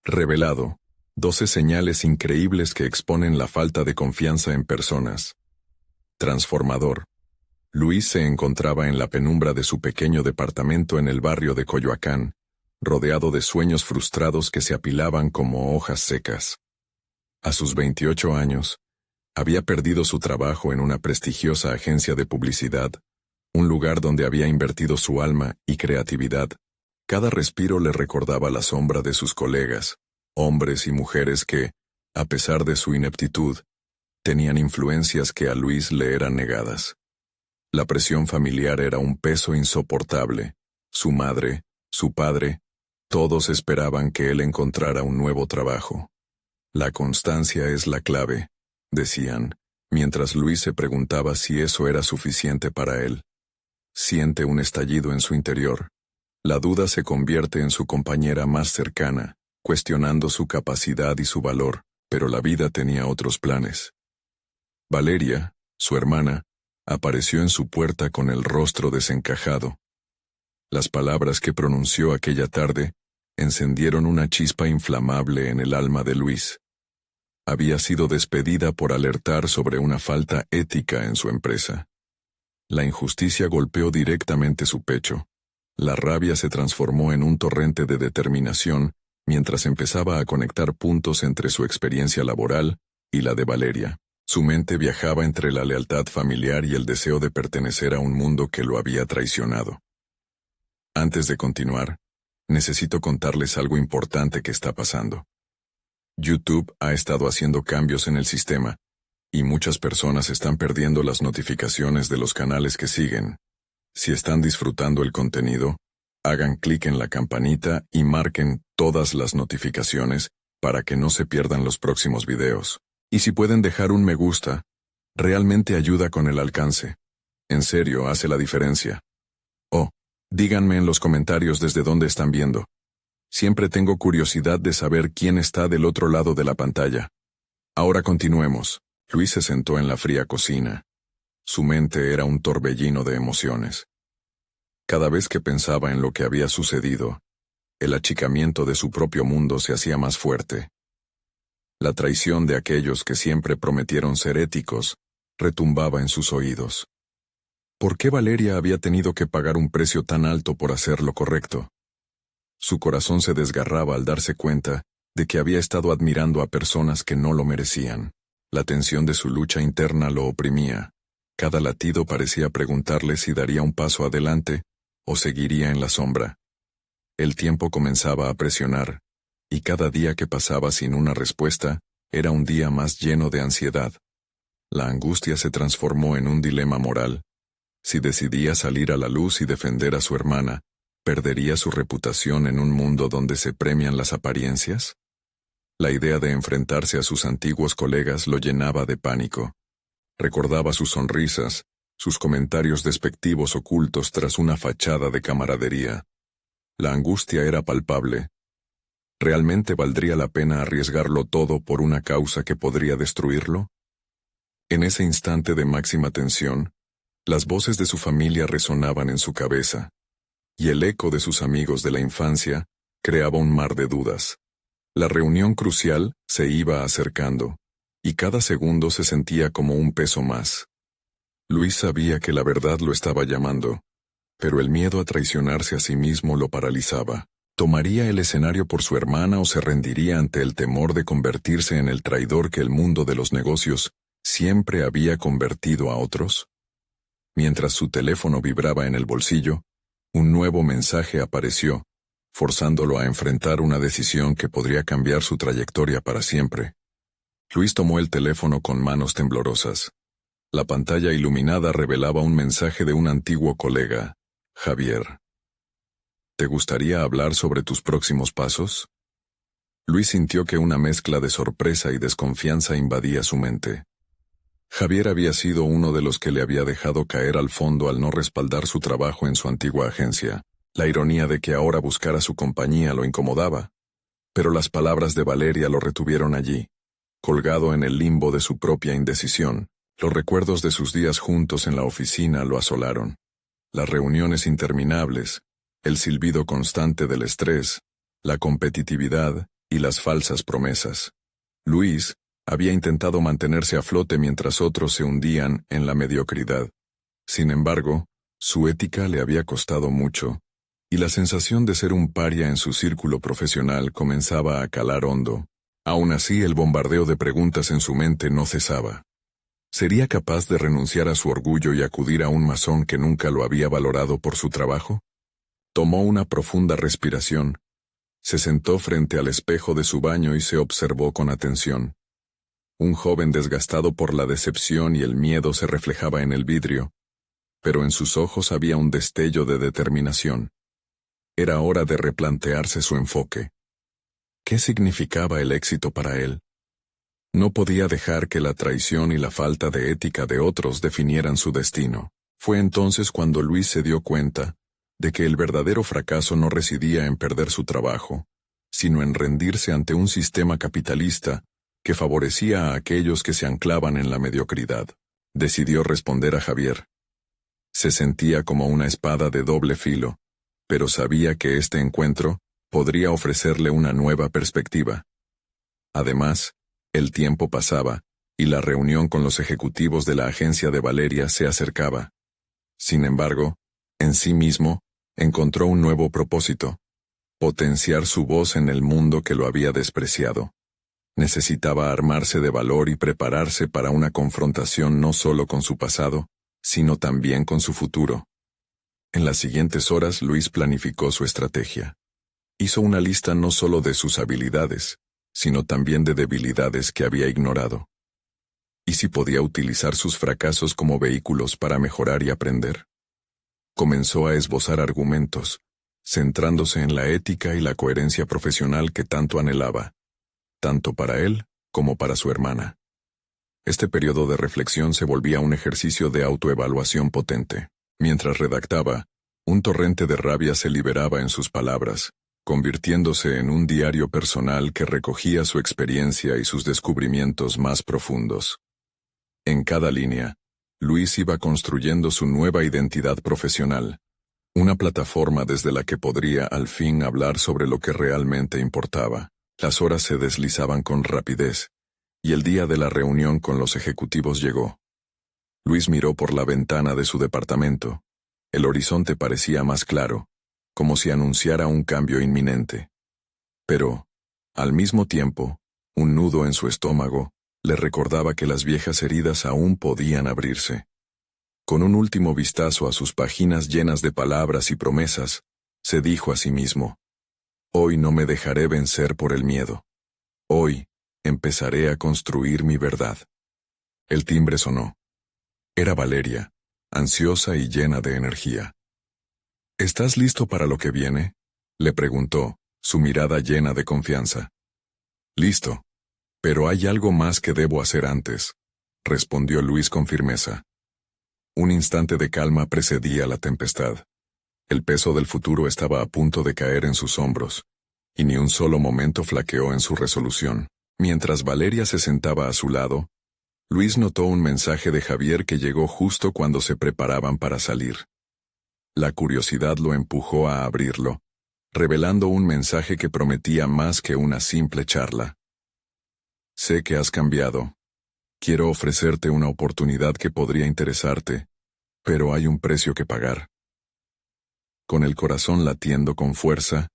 Revelado. 12 señales increíbles que exponen la falta de confianza en personas. Transformador. Luis se encontraba en la penumbra de su pequeño departamento en el barrio de Coyoacán, rodeado de sueños frustrados que se apilaban como hojas secas. A sus 28 años, había perdido su trabajo en una prestigiosa agencia de publicidad, un lugar donde había invertido su alma y creatividad. Cada respiro le recordaba la sombra de sus colegas, hombres y mujeres que, a pesar de su ineptitud, tenían influencias que a Luis le eran negadas. La presión familiar era un peso insoportable. Su madre, su padre, todos esperaban que él encontrara un nuevo trabajo. La constancia es la clave, decían, mientras Luis se preguntaba si eso era suficiente para él. Siente un estallido en su interior. La duda se convierte en su compañera más cercana, cuestionando su capacidad y su valor, pero la vida tenía otros planes. Valeria, su hermana, apareció en su puerta con el rostro desencajado. Las palabras que pronunció aquella tarde encendieron una chispa inflamable en el alma de Luis. Había sido despedida por alertar sobre una falta ética en su empresa. La injusticia golpeó directamente su pecho. La rabia se transformó en un torrente de determinación mientras empezaba a conectar puntos entre su experiencia laboral y la de Valeria. Su mente viajaba entre la lealtad familiar y el deseo de pertenecer a un mundo que lo había traicionado. Antes de continuar, necesito contarles algo importante que está pasando. YouTube ha estado haciendo cambios en el sistema, y muchas personas están perdiendo las notificaciones de los canales que siguen. Si están disfrutando el contenido, hagan clic en la campanita y marquen todas las notificaciones para que no se pierdan los próximos videos. Y si pueden dejar un me gusta, realmente ayuda con el alcance. En serio, hace la diferencia. Oh, díganme en los comentarios desde dónde están viendo. Siempre tengo curiosidad de saber quién está del otro lado de la pantalla. Ahora continuemos. Luis se sentó en la fría cocina. Su mente era un torbellino de emociones. Cada vez que pensaba en lo que había sucedido, el achicamiento de su propio mundo se hacía más fuerte. La traición de aquellos que siempre prometieron ser éticos retumbaba en sus oídos. ¿Por qué Valeria había tenido que pagar un precio tan alto por hacer lo correcto? Su corazón se desgarraba al darse cuenta de que había estado admirando a personas que no lo merecían. La tensión de su lucha interna lo oprimía. Cada latido parecía preguntarle si daría un paso adelante o seguiría en la sombra. El tiempo comenzaba a presionar, y cada día que pasaba sin una respuesta era un día más lleno de ansiedad. La angustia se transformó en un dilema moral. Si decidía salir a la luz y defender a su hermana, ¿perdería su reputación en un mundo donde se premian las apariencias? La idea de enfrentarse a sus antiguos colegas lo llenaba de pánico. Recordaba sus sonrisas, sus comentarios despectivos ocultos tras una fachada de camaradería. La angustia era palpable. ¿Realmente valdría la pena arriesgarlo todo por una causa que podría destruirlo? En ese instante de máxima tensión, las voces de su familia resonaban en su cabeza, y el eco de sus amigos de la infancia creaba un mar de dudas. La reunión crucial se iba acercando, y cada segundo se sentía como un peso más. Luis sabía que la verdad lo estaba llamando, pero el miedo a traicionarse a sí mismo lo paralizaba. ¿Tomaría el escenario por su hermana o se rendiría ante el temor de convertirse en el traidor que el mundo de los negocios siempre había convertido a otros? Mientras su teléfono vibraba en el bolsillo, un nuevo mensaje apareció, forzándolo a enfrentar una decisión que podría cambiar su trayectoria para siempre. Luis tomó el teléfono con manos temblorosas. La pantalla iluminada revelaba un mensaje de un antiguo colega, Javier. ¿Te gustaría hablar sobre tus próximos pasos? Luis sintió que una mezcla de sorpresa y desconfianza invadía su mente. Javier había sido uno de los que le había dejado caer al fondo al no respaldar su trabajo en su antigua agencia. La ironía de que ahora buscara su compañía lo incomodaba. Pero las palabras de Valeria lo retuvieron allí, colgado en el limbo de su propia indecisión. Los recuerdos de sus días juntos en la oficina lo asolaron. Las reuniones interminables, el silbido constante del estrés, la competitividad y las falsas promesas. Luis había intentado mantenerse a flote mientras otros se hundían en la mediocridad. Sin embargo, su ética le había costado mucho, y la sensación de ser un paria en su círculo profesional comenzaba a calar hondo. Aún así, el bombardeo de preguntas en su mente no cesaba. ¿Sería capaz de renunciar a su orgullo y acudir a un masón que nunca lo había valorado por su trabajo? Tomó una profunda respiración. Se sentó frente al espejo de su baño y se observó con atención. Un joven desgastado por la decepción y el miedo se reflejaba en el vidrio, pero en sus ojos había un destello de determinación. Era hora de replantearse su enfoque. ¿Qué significaba el éxito para él? No podía dejar que la traición y la falta de ética de otros definieran su destino. Fue entonces cuando Luis se dio cuenta de que el verdadero fracaso no residía en perder su trabajo, sino en rendirse ante un sistema capitalista que favorecía a aquellos que se anclaban en la mediocridad. Decidió responder a Javier. Se sentía como una espada de doble filo, pero sabía que este encuentro podría ofrecerle una nueva perspectiva. Además, el tiempo pasaba, y la reunión con los ejecutivos de la agencia de Valeria se acercaba. Sin embargo, en sí mismo, encontró un nuevo propósito: potenciar su voz en el mundo que lo había despreciado. Necesitaba armarse de valor y prepararse para una confrontación no solo con su pasado, sino también con su futuro. En las siguientes horas Luis planificó su estrategia. Hizo una lista no solo de sus habilidades, sino también de debilidades que había ignorado. ¿Y si podía utilizar sus fracasos como vehículos para mejorar y aprender? Comenzó a esbozar argumentos, centrándose en la ética y la coherencia profesional que tanto anhelaba, tanto para él como para su hermana. Este periodo de reflexión se volvía un ejercicio de autoevaluación potente. Mientras redactaba, un torrente de rabia se liberaba en sus palabras, convirtiéndose en un diario personal que recogía su experiencia y sus descubrimientos más profundos. En cada línea, Luis iba construyendo su nueva identidad profesional, una plataforma desde la que podría al fin hablar sobre lo que realmente importaba. Las horas se deslizaban con rapidez, y el día de la reunión con los ejecutivos llegó. Luis miró por la ventana de su departamento. El horizonte parecía más claro, como si anunciara un cambio inminente. Pero, al mismo tiempo, un nudo en su estómago le recordaba que las viejas heridas aún podían abrirse. Con un último vistazo a sus páginas llenas de palabras y promesas, se dijo a sí mismo: «Hoy no me dejaré vencer por el miedo. Hoy empezaré a construir mi verdad». El timbre sonó. Era Valeria, ansiosa y llena de energía. «¿Estás listo para lo que viene?», le preguntó, su mirada llena de confianza. «Listo. Pero hay algo más que debo hacer antes», respondió Luis con firmeza. Un instante de calma precedía la tempestad. El peso del futuro estaba a punto de caer en sus hombros, y ni un solo momento flaqueó en su resolución. Mientras Valeria se sentaba a su lado, Luis notó un mensaje de Javier que llegó justo cuando se preparaban para salir. La curiosidad lo empujó a abrirlo, revelando un mensaje que prometía más que una simple charla. «Sé que has cambiado. Quiero ofrecerte una oportunidad que podría interesarte, pero hay un precio que pagar». Con el corazón latiendo con fuerza,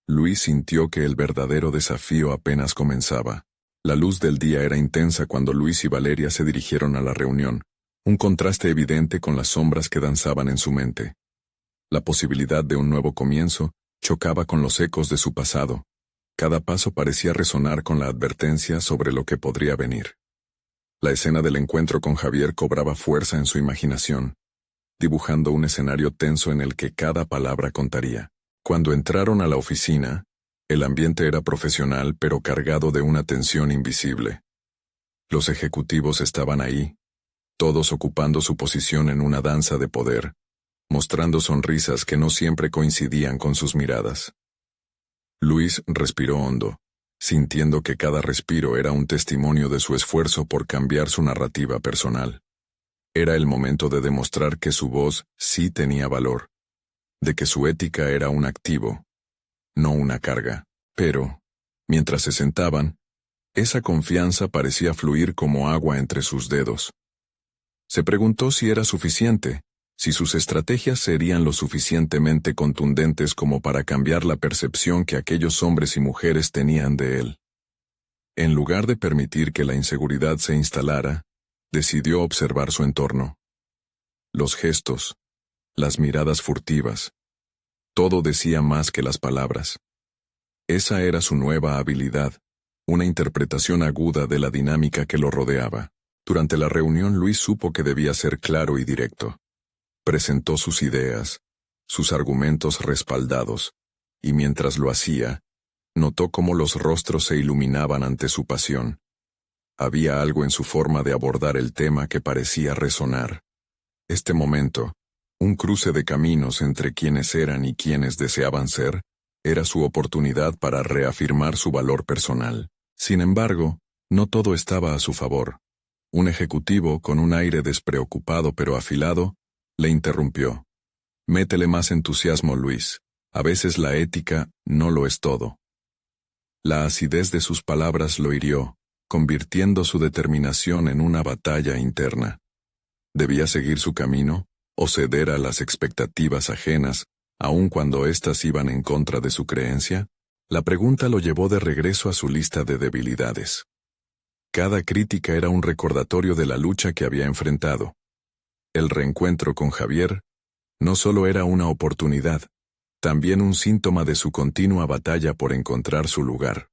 Luis sintió que el verdadero desafío apenas comenzaba. La luz del día era intensa cuando Luis y Valeria se dirigieron a la reunión, un contraste evidente con las sombras que danzaban en su mente. La posibilidad de un nuevo comienzo chocaba con los ecos de su pasado. Cada paso parecía resonar con la advertencia sobre lo que podría venir. La escena del encuentro con Javier cobraba fuerza en su imaginación, dibujando un escenario tenso en el que cada palabra contaría. Cuando entraron a la oficina, el ambiente era profesional pero cargado de una tensión invisible. Los ejecutivos estaban ahí, todos ocupando su posición en una danza de poder, mostrando sonrisas que no siempre coincidían con sus miradas. Luis respiró hondo, sintiendo que cada respiro era un testimonio de su esfuerzo por cambiar su narrativa personal. Era el momento de demostrar que su voz sí tenía valor, de que su ética era un activo, no una carga. Pero, Mientras se sentaban, esa confianza parecía fluir como agua entre sus dedos. Se preguntó si era suficiente, si sus estrategias serían lo suficientemente contundentes como para cambiar la percepción que aquellos hombres y mujeres tenían de él. En lugar de permitir que la inseguridad se instalara, decidió observar su entorno. Los gestos, las miradas furtivas, todo decía más que las palabras. Esa era su nueva habilidad, una interpretación aguda de la dinámica que lo rodeaba. Durante la reunión Luis supo que debía ser claro y directo. Presentó sus ideas, sus argumentos respaldados, y mientras lo hacía, notó cómo los rostros se iluminaban ante su pasión. Había algo en su forma de abordar el tema que parecía resonar. Este momento, un cruce de caminos entre quienes eran y quienes deseaban ser, era su oportunidad para reafirmar su valor personal. Sin embargo, no todo estaba a su favor. Un ejecutivo, con un aire despreocupado pero afilado, le interrumpió. «Métele más entusiasmo, Luis. A veces la ética no lo es todo». La acidez de sus palabras lo hirió, convirtiendo su determinación en una batalla interna. ¿Debía seguir su camino o ceder a las expectativas ajenas, aun cuando éstas iban en contra de su creencia? La pregunta lo llevó de regreso a su lista de debilidades. Cada crítica era un recordatorio de la lucha que había enfrentado. El reencuentro con Javier no solo era una oportunidad, también un síntoma de su continua batalla por encontrar su lugar.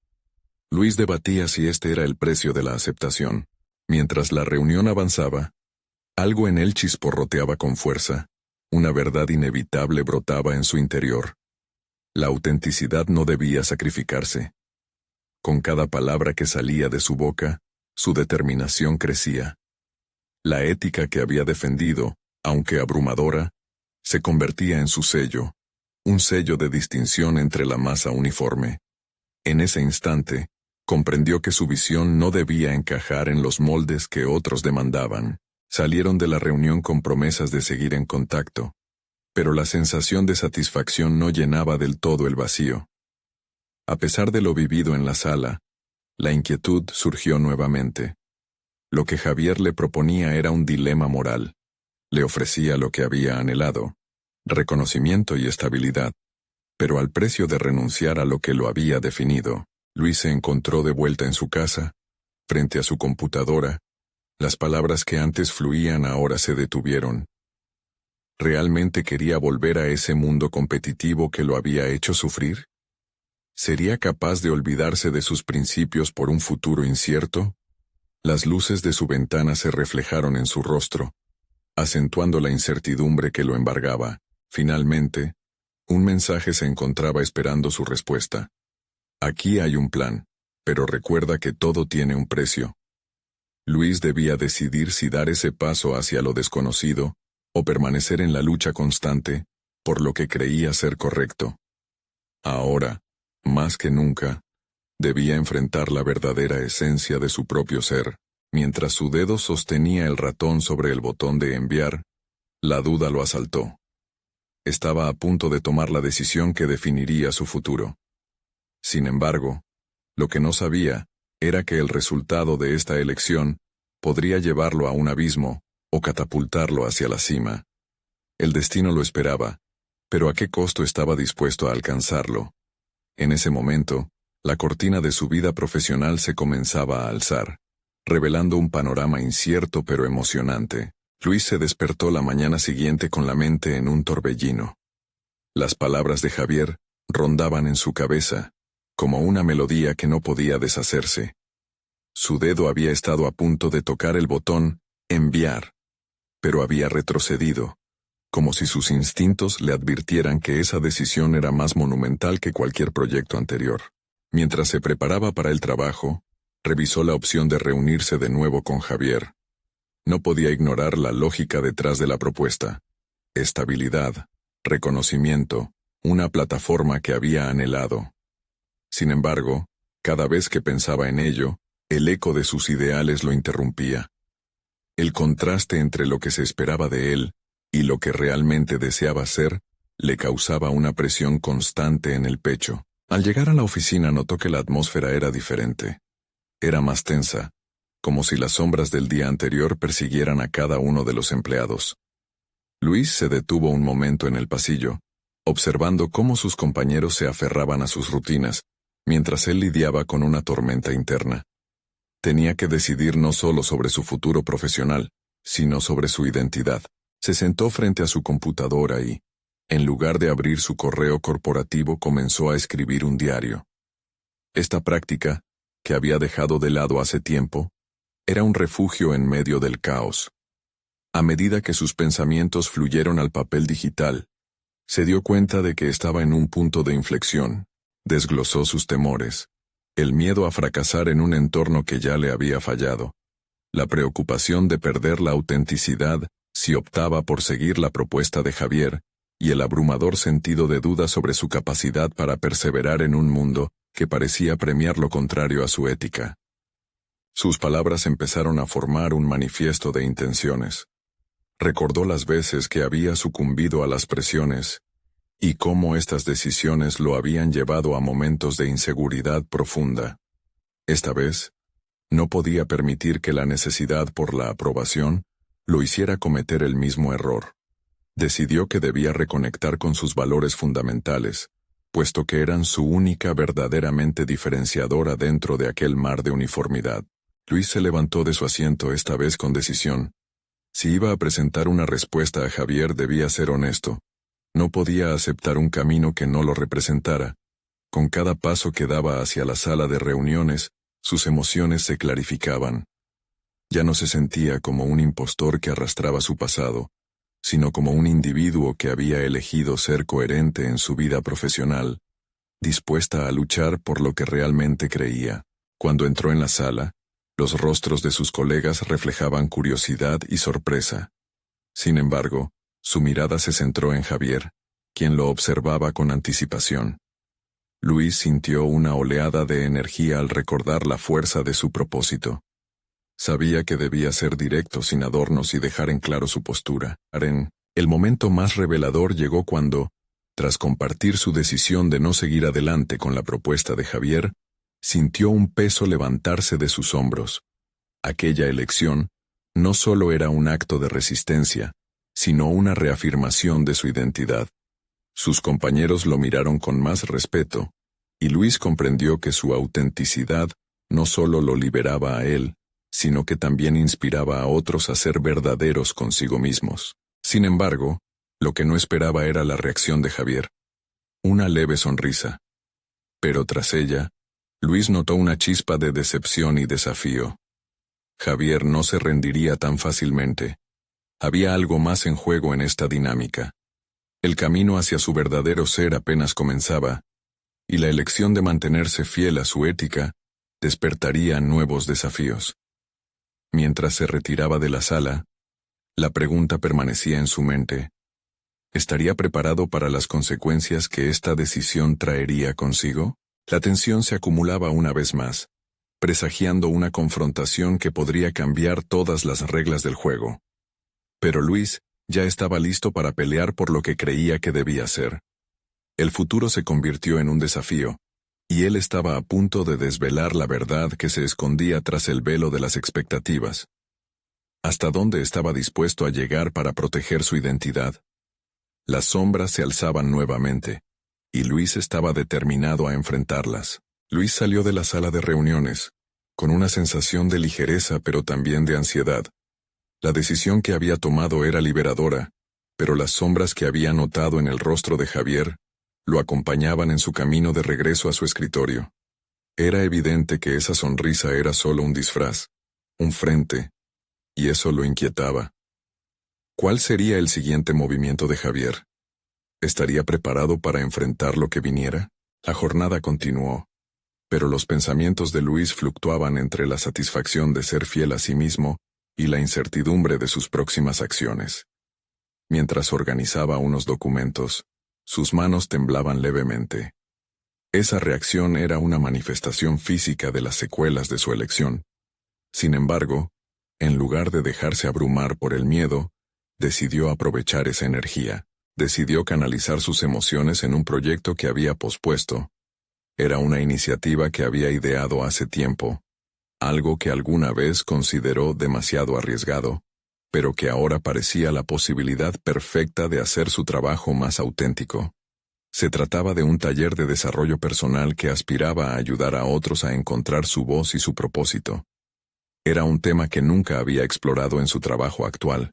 Luis debatía si este era el precio de la aceptación. Mientras la reunión avanzaba, algo en él chisporroteaba con fuerza, una verdad inevitable brotaba en su interior. La autenticidad no debía sacrificarse. Con cada palabra que salía de su boca, su determinación crecía. La ética que había defendido, aunque abrumadora, se convertía en su sello, un sello de distinción entre la masa uniforme. En ese instante, comprendió que su visión no debía encajar en los moldes que otros demandaban. Salieron de la reunión con promesas de seguir en contacto, pero la sensación de satisfacción no llenaba del todo el vacío. A pesar de lo vivido en la sala, la inquietud surgió nuevamente. Lo que Javier le proponía era un dilema moral. Le ofrecía lo que había anhelado, reconocimiento y estabilidad, pero al precio de renunciar a lo que lo había definido. Luis se encontró de vuelta en su casa, frente a su computadora. Las palabras que antes fluían ahora se detuvieron. ¿Realmente quería volver a ese mundo competitivo que lo había hecho sufrir? ¿Sería capaz de olvidarse de sus principios por un futuro incierto? Las luces de su ventana se reflejaron en su rostro, acentuando la incertidumbre que lo embargaba. Finalmente, un mensaje se encontraba esperando su respuesta. Aquí hay un plan, pero recuerda que todo tiene un precio. Luis debía decidir si dar ese paso hacia lo desconocido, o permanecer en la lucha constante, por lo que creía ser correcto. Ahora, más que nunca, debía enfrentar la verdadera esencia de su propio ser. Mientras su dedo sostenía el ratón sobre el botón de enviar, la duda lo asaltó. Estaba a punto de tomar la decisión que definiría su futuro. Sin embargo, lo que no sabía era que el resultado de esta elección podría llevarlo a un abismo o catapultarlo hacia la cima. El destino lo esperaba, pero ¿a qué costo estaba dispuesto a alcanzarlo? En ese momento, la cortina de su vida profesional se comenzaba a alzar, revelando un panorama incierto pero emocionante. Luis se despertó la mañana siguiente con la mente en un torbellino. Las palabras de Javier rondaban en su cabeza, como una melodía que no podía deshacerse. Su dedo había estado a punto de tocar el botón enviar, pero había retrocedido, como si sus instintos le advirtieran que esa decisión era más monumental que cualquier proyecto anterior. Mientras se preparaba para el trabajo, revisó la opción de reunirse de nuevo con Javier. No podía ignorar la lógica detrás de la propuesta. Estabilidad, reconocimiento, una plataforma que había anhelado. Sin embargo, cada vez que pensaba en ello, el eco de sus ideales lo interrumpía. El contraste entre lo que se esperaba de él y lo que realmente deseaba ser le causaba una presión constante en el pecho. Al llegar a la oficina notó que la atmósfera era diferente. Era más tensa, como si las sombras del día anterior persiguieran a cada uno de los empleados. Luis se detuvo un momento en el pasillo, observando cómo sus compañeros se aferraban a sus rutinas, mientras él lidiaba con una tormenta interna. Tenía que decidir no solo sobre su futuro profesional, sino sobre su identidad. Se sentó frente a su computadora y, en lugar de abrir su correo corporativo, comenzó a escribir un diario. Esta práctica, que había dejado de lado hace tiempo, era un refugio en medio del caos. A medida que sus pensamientos fluyeron al papel digital, se dio cuenta de que estaba en un punto de inflexión. Desglosó sus temores, el miedo a fracasar en un entorno que ya le había fallado, la preocupación de perder la autenticidad si optaba por seguir la propuesta de Javier, y el abrumador sentido de duda sobre su capacidad para perseverar en un mundo que parecía premiar lo contrario a su ética. Sus palabras empezaron a formar un manifiesto de intenciones. Recordó las veces que había sucumbido a las presiones, y cómo estas decisiones lo habían llevado a momentos de inseguridad profunda. Esta vez, no podía permitir que la necesidad por la aprobación lo hiciera cometer el mismo error. Decidió que debía reconectar con sus valores fundamentales, puesto que eran su única verdaderamente diferenciadora dentro de aquel mar de uniformidad. Luis se levantó de su asiento esta vez con decisión. Si iba a presentar una respuesta a Javier, debía ser honesto. No podía aceptar un camino que no lo representara. Con cada paso que daba hacia la sala de reuniones, sus emociones se clarificaban. Ya no se sentía como un impostor que arrastraba su pasado, sino como un individuo que había elegido ser coherente en su vida profesional, dispuesta a luchar por lo que realmente creía. Cuando entró en la sala, los rostros de sus colegas reflejaban curiosidad y sorpresa. Sin embargo, su mirada se centró en Javier, quien lo observaba con anticipación. Luis sintió una oleada de energía al recordar la fuerza de su propósito. Sabía que debía ser directo sin adornos y dejar en claro su postura. El momento más revelador llegó cuando, tras compartir su decisión de no seguir adelante con la propuesta de Javier, sintió un peso levantarse de sus hombros. Aquella elección no solo era un acto de resistencia, sino una reafirmación de su identidad. Sus compañeros lo miraron con más respeto, y Luis comprendió que su autenticidad no solo lo liberaba a él, sino que también inspiraba a otros a ser verdaderos consigo mismos. Sin embargo, lo que no esperaba era la reacción de Javier. Una leve sonrisa. Pero tras ella, Luis notó una chispa de decepción y desafío. Javier no se rendiría tan fácilmente. Había algo más en juego en esta dinámica. El camino hacia su verdadero ser apenas comenzaba, y la elección de mantenerse fiel a su ética despertaría nuevos desafíos. Mientras se retiraba de la sala, la pregunta permanecía en su mente. ¿Estaría preparado para las consecuencias que esta decisión traería consigo? La tensión se acumulaba una vez más, presagiando una confrontación que podría cambiar todas las reglas del juego. Pero Luis ya estaba listo para pelear por lo que creía que debía ser. El futuro se convirtió en un desafío, y él estaba a punto de desvelar la verdad que se escondía tras el velo de las expectativas. ¿Hasta dónde estaba dispuesto a llegar para proteger su identidad? Las sombras se alzaban nuevamente, y Luis estaba determinado a enfrentarlas. Luis salió de la sala de reuniones, con una sensación de ligereza pero también de ansiedad. La decisión que había tomado era liberadora, pero las sombras que había notado en el rostro de Javier lo acompañaban en su camino de regreso a su escritorio. Era evidente que esa sonrisa era solo un disfraz, un frente, y eso lo inquietaba. ¿Cuál sería el siguiente movimiento de Javier? ¿Estaría preparado para enfrentar lo que viniera? La jornada continuó, pero los pensamientos de Luis fluctuaban entre la satisfacción de ser fiel a sí mismo y la incertidumbre de sus próximas acciones. Mientras organizaba unos documentos, sus manos temblaban levemente. Esa reacción era una manifestación física de las secuelas de su elección. Sin embargo, en lugar de dejarse abrumar por el miedo, decidió aprovechar esa energía. Decidió canalizar sus emociones en un proyecto que había pospuesto, Era una iniciativa que había ideado hace tiempo, algo que alguna vez consideró demasiado arriesgado, pero que ahora parecía la posibilidad perfecta de hacer su trabajo más auténtico. Se trataba de un taller de desarrollo personal que aspiraba a ayudar a otros a encontrar su voz y su propósito. Era un tema que nunca había explorado en su trabajo actual,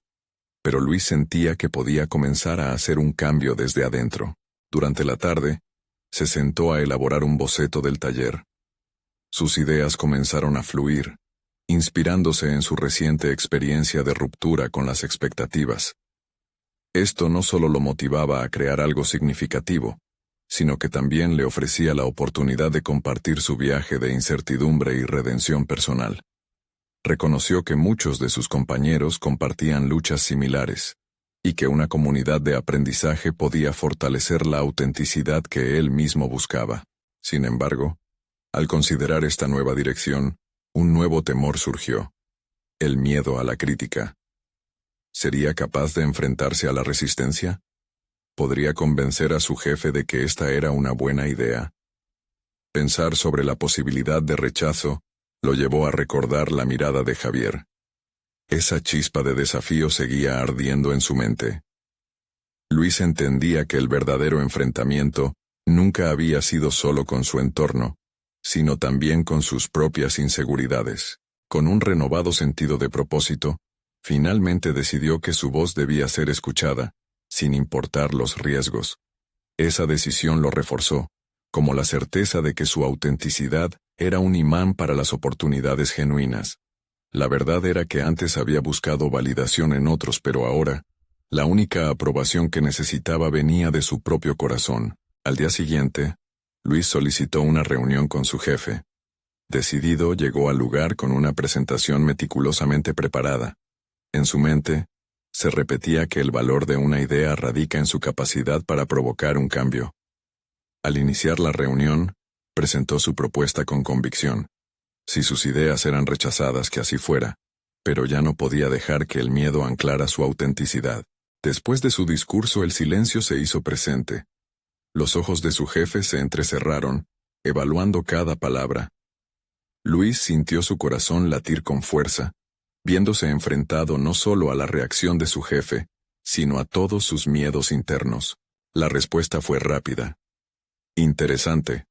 pero Luis sentía que podía comenzar a hacer un cambio desde adentro. Durante la tarde, se sentó a elaborar un boceto del taller. Sus ideas comenzaron a fluir, inspirándose en su reciente experiencia de ruptura con las expectativas. Esto no solo lo motivaba a crear algo significativo, sino que también le ofrecía la oportunidad de compartir su viaje de incertidumbre y redención personal. Reconoció que muchos de sus compañeros compartían luchas similares, y que una comunidad de aprendizaje podía fortalecer la autenticidad que él mismo buscaba. Sin embargo, al considerar esta nueva dirección, un nuevo temor surgió: el miedo a la crítica. ¿Sería capaz de enfrentarse a la resistencia? ¿Podría convencer a su jefe de que esta era una buena idea? Pensar sobre la posibilidad de rechazo lo llevó a recordar la mirada de Javier. Esa chispa de desafío seguía ardiendo en su mente. Luis entendía que el verdadero enfrentamiento nunca había sido solo con su entorno, sino también con sus propias inseguridades. Con un renovado sentido de propósito, finalmente decidió que su voz debía ser escuchada, sin importar los riesgos. Esa decisión lo reforzó, como la certeza de que su autenticidad era un imán para las oportunidades genuinas. La verdad era que antes había buscado validación en otros, pero ahora, la única aprobación que necesitaba venía de su propio corazón. Al día siguiente, Luis solicitó una reunión con su jefe. Decidido, llegó al lugar con una presentación meticulosamente preparada. En su mente, se repetía que el valor de una idea radica en su capacidad para provocar un cambio. Al iniciar la reunión, presentó su propuesta con convicción. Si sus ideas eran rechazadas, que así fuera, pero ya no podía dejar que el miedo anclara su autenticidad. Después de su discurso, el silencio se hizo presente. Los ojos de su jefe se entrecerraron, evaluando cada palabra. Luis sintió su corazón latir con fuerza, viéndose enfrentado no solo a la reacción de su jefe, sino a todos sus miedos internos. La respuesta fue rápida. Interesante.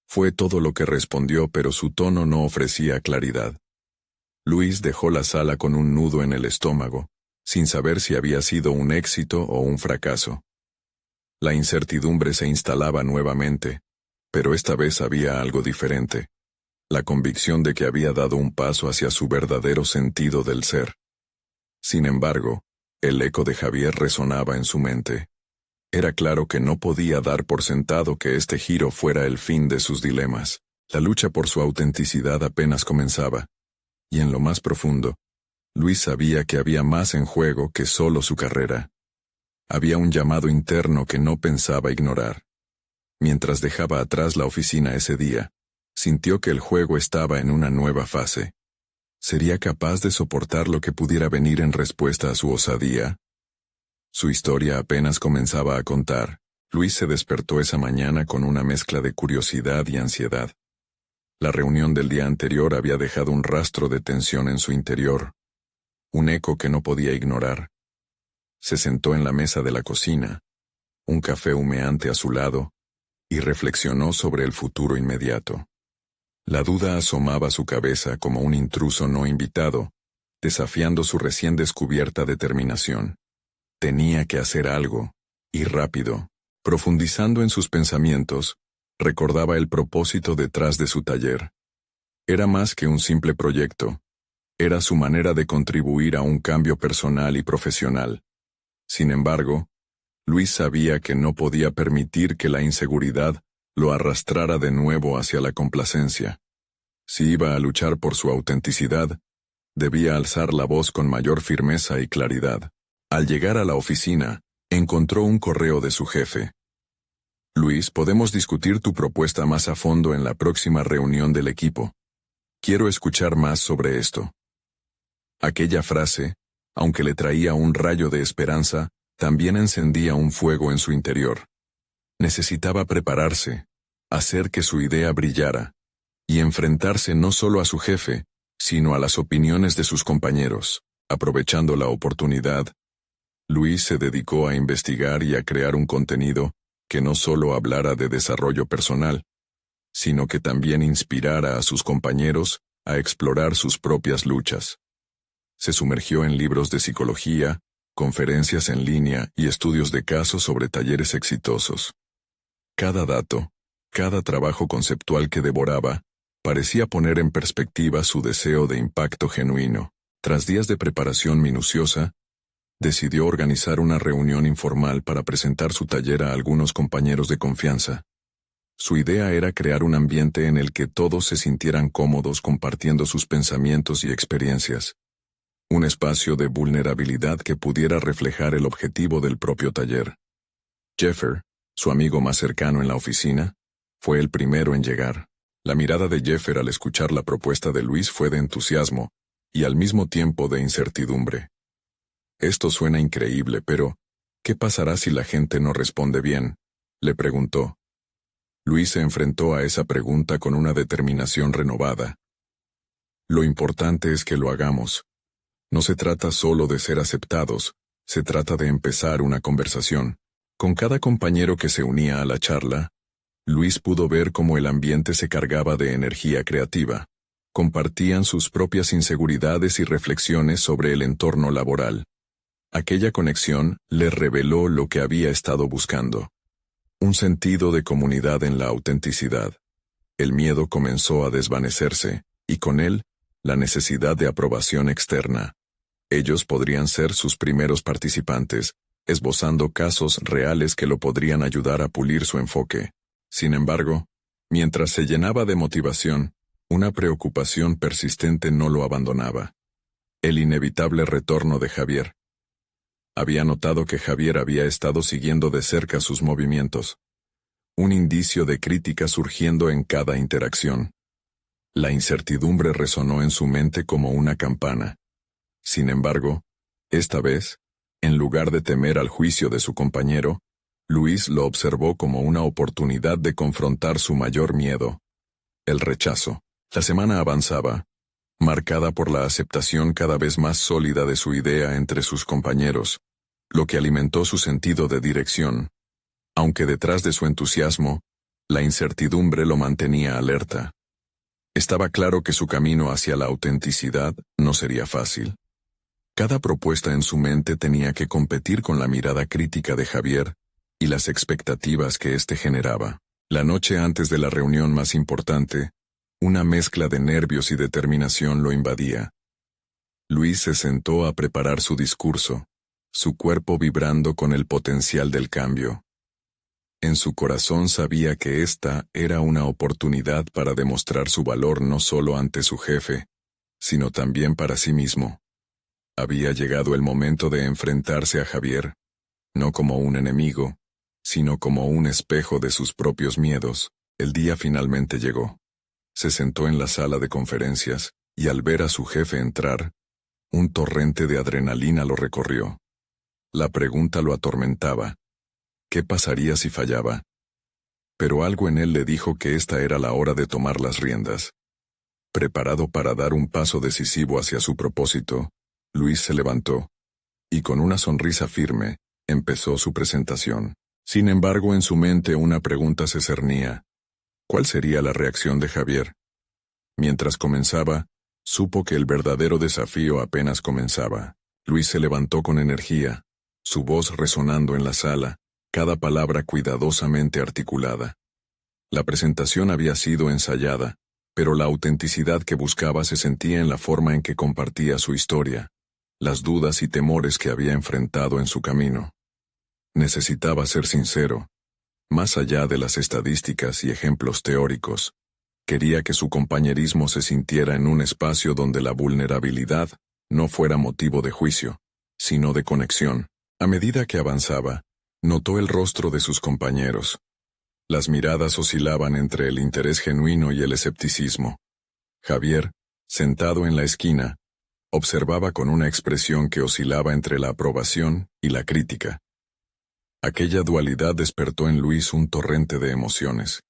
Fue todo lo que respondió, pero su tono no ofrecía claridad. Luis dejó la sala con un nudo en el estómago, sin saber si había sido un éxito o un fracaso. La incertidumbre se instalaba nuevamente, pero esta vez había algo diferente: la convicción de que había dado un paso hacia su verdadero sentido del ser. Sin embargo, el eco de Javier resonaba en su mente. Era claro que no podía dar por sentado que este giro fuera el fin de sus dilemas. La lucha por su autenticidad apenas comenzaba, y en lo más profundo, Luis sabía que había más en juego que solo su carrera. Había un llamado interno que no pensaba ignorar. Mientras dejaba atrás la oficina ese día, sintió que el juego estaba en una nueva fase. ¿Sería capaz de soportar lo que pudiera venir en respuesta a su osadía? Su historia apenas comenzaba a contar. Luis se despertó esa mañana con una mezcla de curiosidad y ansiedad. La reunión del día anterior había dejado un rastro de tensión en su interior, un eco que no podía ignorar. Se sentó en la mesa de la cocina, un café humeante a su lado, y reflexionó sobre el futuro inmediato. La duda asomaba a su cabeza como un intruso no invitado, desafiando su recién descubierta determinación. Tenía que hacer algo, y rápido. Profundizando en sus pensamientos, recordaba el propósito detrás de su taller. Era más que un simple proyecto. Era su manera de contribuir a un cambio personal y profesional. Sin embargo, Luis sabía que no podía permitir que la inseguridad lo arrastrara de nuevo hacia la complacencia. Si iba a luchar por su autenticidad, debía alzar la voz con mayor firmeza y claridad. Al llegar a la oficina, encontró un correo de su jefe. Luis, podemos discutir tu propuesta más a fondo en la próxima reunión del equipo. Quiero escuchar más sobre esto. Aquella frase, aunque le traía un rayo de esperanza, también encendía un fuego en su interior. Necesitaba prepararse, hacer que su idea brillara, y enfrentarse no solo a su jefe, sino a las opiniones de sus compañeros. Aprovechando la oportunidad, Luis se dedicó a investigar y a crear un contenido que no solo hablara de desarrollo personal, sino que también inspirara a sus compañeros a explorar sus propias luchas. Se sumergió en libros de psicología, conferencias en línea y estudios de casos sobre talleres exitosos. Cada dato, cada trabajo conceptual que devoraba, parecía poner en perspectiva su deseo de impacto genuino. Tras días de preparación minuciosa, decidió organizar una reunión informal para presentar su taller a algunos compañeros de confianza. Su idea era crear un ambiente en el que todos se sintieran cómodos compartiendo sus pensamientos y experiencias. Un espacio de vulnerabilidad que pudiera reflejar el objetivo del propio taller. Jeffer, su amigo más cercano en la oficina, fue el primero en llegar. La mirada de Jeffer al escuchar la propuesta de Luis fue de entusiasmo, y al mismo tiempo de incertidumbre. Esto suena increíble, pero ¿qué pasará si la gente no responde bien?, le preguntó. Luis se enfrentó a esa pregunta con una determinación renovada. Lo importante es que lo hagamos. No se trata solo de ser aceptados, se trata de empezar una conversación. Con cada compañero que se unía a la charla, Luis pudo ver cómo el ambiente se cargaba de energía creativa. Compartían sus propias inseguridades y reflexiones sobre el entorno laboral. Aquella conexión le reveló lo que había estado buscando. Un sentido de comunidad en la autenticidad. El miedo comenzó a desvanecerse, y con él, la necesidad de aprobación externa. Ellos podrían ser sus primeros participantes, esbozando casos reales que lo podrían ayudar a pulir su enfoque. Sin embargo, mientras se llenaba de motivación, una preocupación persistente no lo abandonaba. El inevitable retorno de Javier. Había notado que Javier había estado siguiendo de cerca sus movimientos. Un indicio de crítica surgiendo en cada interacción. La incertidumbre resonó en su mente como una campana. Sin embargo, esta vez, en lugar de temer al juicio de su compañero, Luis lo observó como una oportunidad de confrontar su mayor miedo: el rechazo. La semana avanzaba, marcada por la aceptación cada vez más sólida de su idea entre sus compañeros, lo que alimentó su sentido de dirección. Aunque detrás de su entusiasmo, la incertidumbre lo mantenía alerta. Estaba claro que su camino hacia la autenticidad no sería fácil. Cada propuesta en su mente tenía que competir con la mirada crítica de Javier y las expectativas que éste generaba. La noche antes de la reunión más importante, una mezcla de nervios y determinación lo invadía. Luis se sentó a preparar su discurso, su cuerpo vibrando con el potencial del cambio. En su corazón sabía que esta era una oportunidad para demostrar su valor no solo ante su jefe, sino también para sí mismo. Había llegado el momento de enfrentarse a Javier, no como un enemigo, sino como un espejo de sus propios miedos. El día finalmente llegó. Se sentó en la sala de conferencias, y al ver a su jefe entrar, un torrente de adrenalina lo recorrió. La pregunta lo atormentaba. ¿Qué pasaría si fallaba? Pero algo en él le dijo que esta era la hora de tomar las riendas. Preparado para dar un paso decisivo hacia su propósito, Luis se levantó, y con una sonrisa firme, empezó su presentación. Sin embargo, en su mente una pregunta se cernía. ¿Cuál sería la reacción de Javier? Mientras comenzaba, supo que el verdadero desafío apenas comenzaba. Luis se levantó con energía, su voz resonando en la sala, cada palabra cuidadosamente articulada. La presentación había sido ensayada, pero la autenticidad que buscaba se sentía en la forma en que compartía su historia, las dudas y temores que había enfrentado en su camino. Necesitaba ser sincero. Más allá de las estadísticas y ejemplos teóricos, quería que su compañerismo se sintiera en un espacio donde la vulnerabilidad no fuera motivo de juicio, sino de conexión. A medida que avanzaba, notó el rostro de sus compañeros. Las miradas oscilaban entre el interés genuino y el escepticismo. Javier, sentado en la esquina, observaba con una expresión que oscilaba entre la aprobación y la crítica. Aquella dualidad despertó en Luis un torrente de emociones.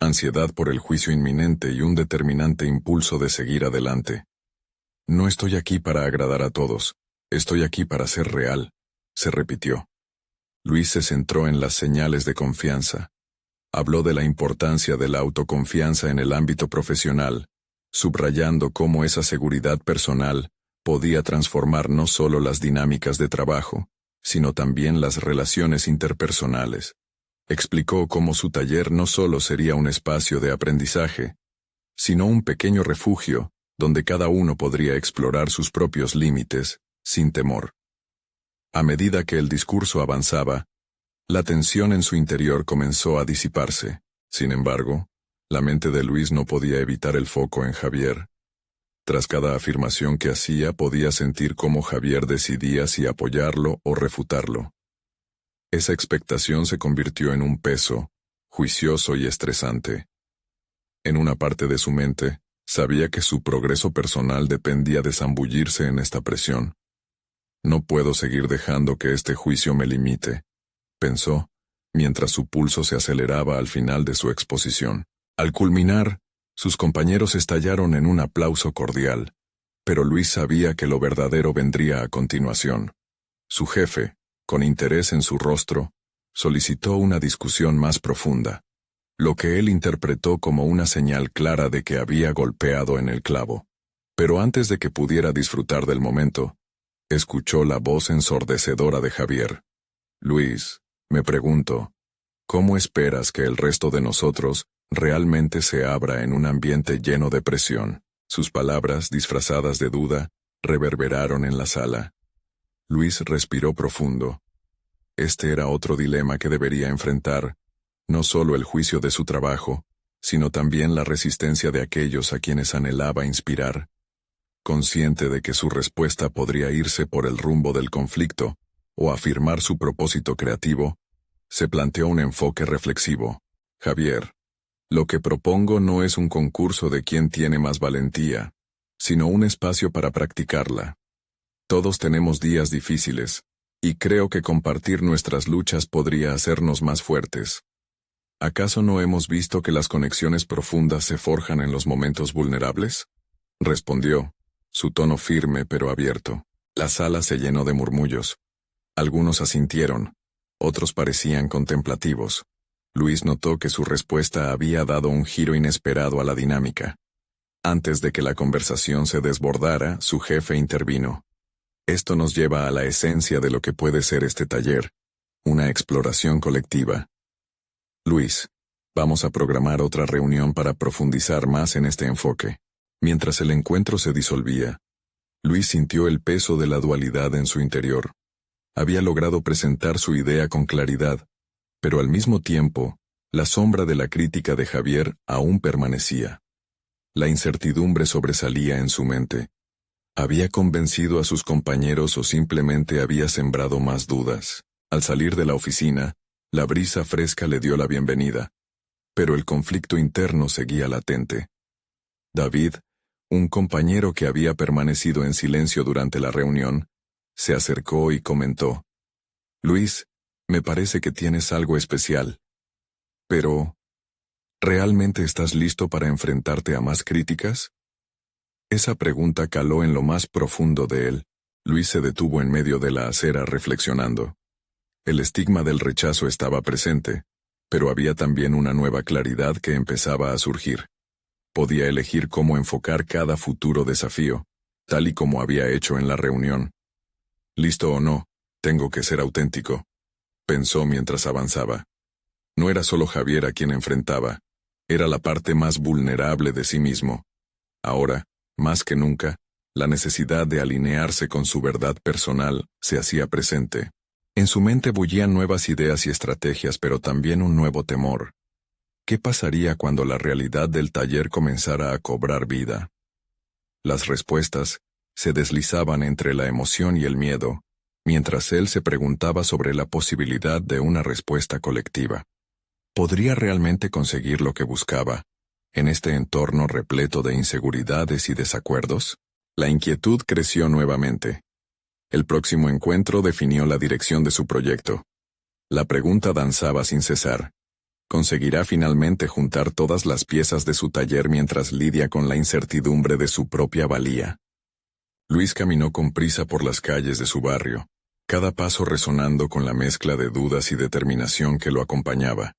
ansiedad por el juicio inminente y un determinante impulso de seguir adelante. No estoy aquí para agradar a todos, estoy aquí para ser real, se repitió. Luis se centró en las señales de confianza. Habló de la importancia de la autoconfianza en el ámbito profesional, subrayando cómo esa seguridad personal podía transformar no solo las dinámicas de trabajo, sino también las relaciones interpersonales. Explicó cómo su taller no solo sería un espacio de aprendizaje, sino un pequeño refugio donde cada uno podría explorar sus propios límites, sin temor. A medida que el discurso avanzaba, la tensión en su interior comenzó a disiparse. Sin embargo, la mente de Luis no podía evitar el foco en Javier. Tras cada afirmación que hacía, podía sentir cómo Javier decidía si apoyarlo o refutarlo. Esa expectación se convirtió en un peso, juicioso y estresante. En una parte de su mente, sabía que su progreso personal dependía de zambullirse en esta presión. No puedo seguir dejando que este juicio me limite, pensó, mientras su pulso se aceleraba al final de su exposición. Al culminar, sus compañeros estallaron en un aplauso cordial, pero Luis sabía que lo verdadero vendría a continuación. Su jefe, con interés en su rostro, solicitó una discusión más profunda, lo que él interpretó como una señal clara de que había golpeado en el clavo. Pero antes de que pudiera disfrutar del momento, escuchó la voz ensordecedora de Javier. Luis, me pregunto, ¿cómo esperas que el resto de nosotros realmente se abra en un ambiente lleno de presión? Sus palabras, disfrazadas de duda, reverberaron en la sala. Luis respiró profundo. Este era otro dilema que debería enfrentar, no solo el juicio de su trabajo, sino también la resistencia de aquellos a quienes anhelaba inspirar. Consciente de que su respuesta podría irse por el rumbo del conflicto, o afirmar su propósito creativo, se planteó un enfoque reflexivo. Javier, lo que propongo no es un concurso de quién tiene más valentía, sino un espacio para practicarla. Todos tenemos días difíciles, y creo que compartir nuestras luchas podría hacernos más fuertes. ¿Acaso no hemos visto que las conexiones profundas se forjan en los momentos vulnerables? Respondió, su tono firme pero abierto. La sala se llenó de murmullos. Algunos asintieron, otros parecían contemplativos. Luis notó que su respuesta había dado un giro inesperado a la dinámica. Antes de que la conversación se desbordara, su jefe intervino. Esto nos lleva a la esencia de lo que puede ser este taller, una exploración colectiva. Luis, vamos a programar otra reunión para profundizar más en este enfoque. Mientras el encuentro se disolvía, Luis sintió el peso de la dualidad en su interior. Había logrado presentar su idea con claridad, pero al mismo tiempo, la sombra de la crítica de Javier aún permanecía. La incertidumbre sobresalía en su mente. ¿Había convencido a sus compañeros o simplemente había sembrado más dudas? Al salir de la oficina, la brisa fresca le dio la bienvenida, pero el conflicto interno seguía latente. David, un compañero que había permanecido en silencio durante la reunión, se acercó y comentó: Luis, me parece que tienes algo especial. Pero, ¿realmente estás listo para enfrentarte a más críticas? Esa pregunta caló en lo más profundo de él. Luis se detuvo en medio de la acera reflexionando. El estigma del rechazo estaba presente, pero había también una nueva claridad que empezaba a surgir. Podía elegir cómo enfocar cada futuro desafío, tal y como había hecho en la reunión. Listo o no, tengo que ser auténtico, pensó mientras avanzaba. No era solo Javier a quien enfrentaba, era la parte más vulnerable de sí mismo. Ahora, más que nunca, la necesidad de alinearse con su verdad personal se hacía presente. En su mente bullían nuevas ideas y estrategias, pero también un nuevo temor. ¿Qué pasaría cuando la realidad del taller comenzara a cobrar vida? Las respuestas se deslizaban entre la emoción y el miedo, mientras él se preguntaba sobre la posibilidad de una respuesta colectiva. ¿Podría realmente conseguir lo que buscaba, en este entorno repleto de inseguridades y desacuerdos? La inquietud creció nuevamente. El próximo encuentro definió la dirección de su proyecto. La pregunta danzaba sin cesar. ¿Conseguirá finalmente juntar todas las piezas de su taller mientras lidia con la incertidumbre de su propia valía? Luis caminó con prisa por las calles de su barrio, cada paso resonando con la mezcla de dudas y determinación que lo acompañaba.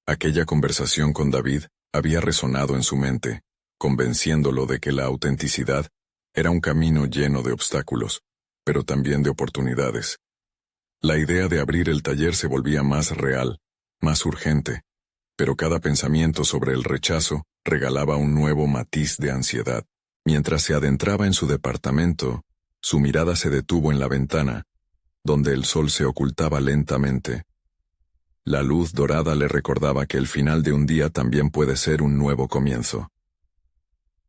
Aquella conversación con David había resonado en su mente, convenciéndolo de que la autenticidad era un camino lleno de obstáculos, pero también de oportunidades. La idea de abrir el taller se volvía más real, más urgente, pero cada pensamiento sobre el rechazo regalaba un nuevo matiz de ansiedad. Mientras se adentraba en su departamento, su mirada se detuvo en la ventana, donde el sol se ocultaba lentamente. La luz dorada le recordaba que el final de un día también puede ser un nuevo comienzo.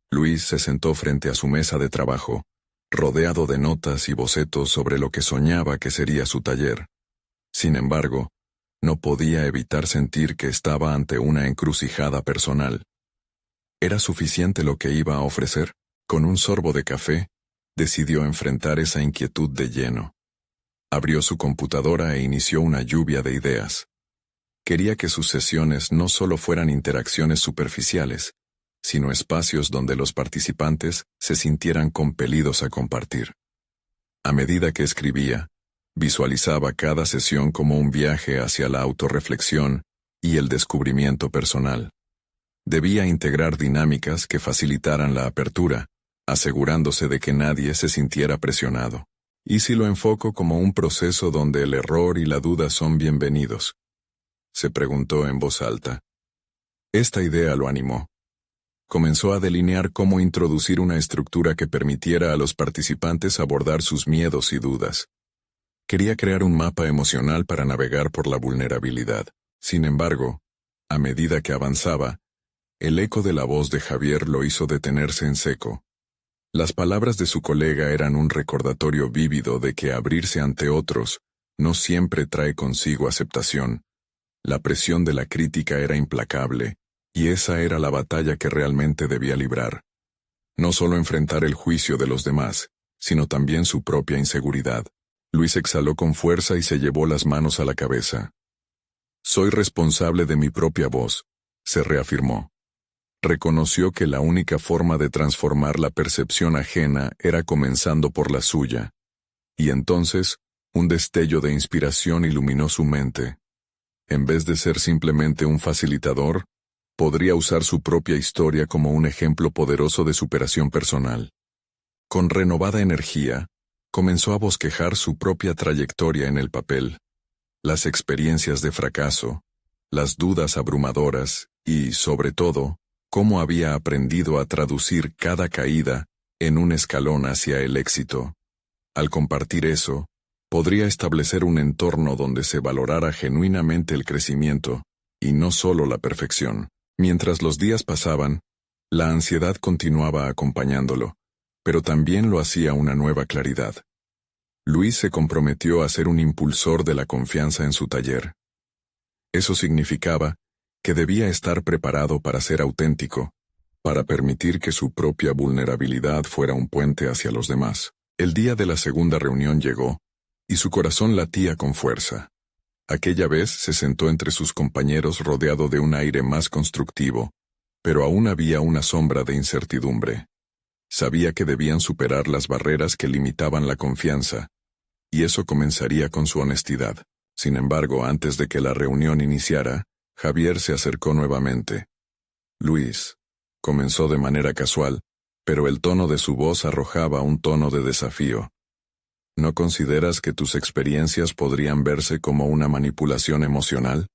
Luis se sentó frente a su mesa de trabajo, rodeado de notas y bocetos sobre lo que soñaba que sería su taller. Sin embargo, no podía evitar sentir que estaba ante una encrucijada personal. ¿Era suficiente lo que iba a ofrecer? Con un sorbo de café, decidió enfrentar esa inquietud de lleno. Abrió su computadora e inició una lluvia de ideas. Quería que sus sesiones no solo fueran interacciones superficiales, sino espacios donde los participantes se sintieran compelidos a compartir. A medida que escribía, visualizaba cada sesión como un viaje hacia la autorreflexión y el descubrimiento personal. Debía integrar dinámicas que facilitaran la apertura, asegurándose de que nadie se sintiera presionado. ¿Y si lo enfoco como un proceso donde el error y la duda son bienvenidos?, se preguntó en voz alta. Esta idea lo animó. Comenzó a delinear cómo introducir una estructura que permitiera a los participantes abordar sus miedos y dudas. Quería crear un mapa emocional para navegar por la vulnerabilidad. Sin embargo, a medida que avanzaba, el eco de la voz de Javier lo hizo detenerse en seco. Las palabras de su colega eran un recordatorio vívido de que abrirse ante otros no siempre trae consigo aceptación. La presión de la crítica era implacable, y esa era la batalla que realmente debía librar. No solo enfrentar el juicio de los demás, sino también su propia inseguridad. Luis exhaló con fuerza y se llevó las manos a la cabeza. Soy responsable de mi propia voz, se reafirmó. Reconoció que la única forma de transformar la percepción ajena era comenzando por la suya. Y entonces, un destello de inspiración iluminó su mente. En vez de ser simplemente un facilitador, podría usar su propia historia como un ejemplo poderoso de superación personal. Con renovada energía, comenzó a bosquejar su propia trayectoria en el papel, las experiencias de fracaso, las dudas abrumadoras y, sobre todo, cómo había aprendido a traducir cada caída en un escalón hacia el éxito. Al compartir eso, podría establecer un entorno donde se valorara genuinamente el crecimiento, y no solo la perfección. Mientras los días pasaban, la ansiedad continuaba acompañándolo, pero también lo hacía una nueva claridad. Luis se comprometió a ser un impulsor de la confianza en su taller. Eso significaba que debía estar preparado para ser auténtico, para permitir que su propia vulnerabilidad fuera un puente hacia los demás. El día de la segunda reunión llegó, y su corazón latía con fuerza. Aquella vez se sentó entre sus compañeros rodeado de un aire más constructivo, pero aún había una sombra de incertidumbre. Sabía que debían superar las barreras que limitaban la confianza, y eso comenzaría con su honestidad. Sin embargo, antes de que la reunión iniciara, Javier se acercó nuevamente. Luis, comenzó de manera casual, pero el tono de su voz arrojaba un tono de desafío. ¿No consideras que tus experiencias podrían verse como una manipulación emocional?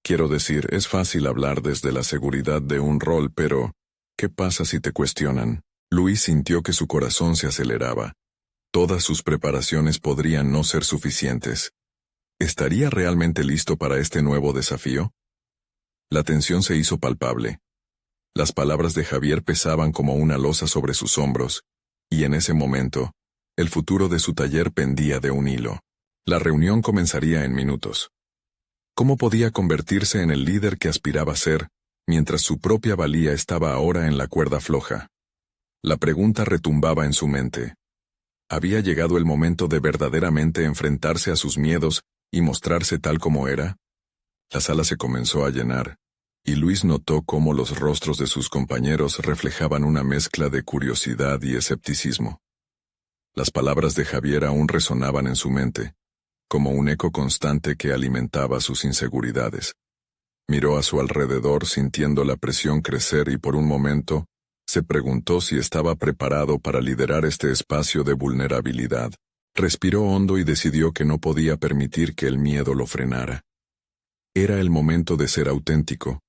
Quiero decir, es fácil hablar desde la seguridad de un rol, pero ¿qué pasa si te cuestionan? Luis sintió que su corazón se aceleraba. Todas sus preparaciones podrían no ser suficientes. ¿Estaría realmente listo para este nuevo desafío? La tensión se hizo palpable. Las palabras de Javier pesaban como una losa sobre sus hombros, y en ese momento, el futuro de su taller pendía de un hilo. La reunión comenzaría en minutos. ¿Cómo podía convertirse en el líder que aspiraba a ser, mientras su propia valía estaba ahora en la cuerda floja? La pregunta retumbaba en su mente. ¿Había llegado el momento de verdaderamente enfrentarse a sus miedos y mostrarse tal como era? La sala se comenzó a llenar, y Luis notó cómo los rostros de sus compañeros reflejaban una mezcla de curiosidad y escepticismo. Las palabras de Javier aún resonaban en su mente, como un eco constante que alimentaba sus inseguridades. Miró a su alrededor sintiendo la presión crecer y por un momento se preguntó si estaba preparado para liderar este espacio de vulnerabilidad. Respiró hondo y decidió que no podía permitir que el miedo lo frenara. Era el momento de ser auténtico,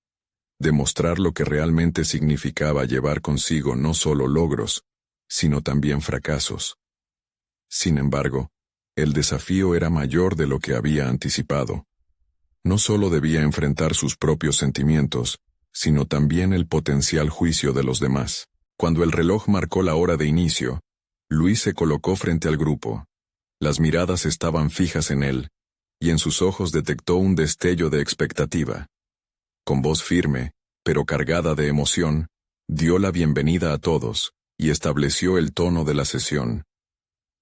de mostrar lo que realmente significaba llevar consigo no solo logros, sino también fracasos. Sin embargo, el desafío era mayor de lo que había anticipado. No solo debía enfrentar sus propios sentimientos, sino también el potencial juicio de los demás. Cuando el reloj marcó la hora de inicio, Luis se colocó frente al grupo. Las miradas estaban fijas en él, y en sus ojos detectó un destello de expectativa. Con voz firme, pero cargada de emoción, dio la bienvenida a todos, y estableció el tono de la sesión.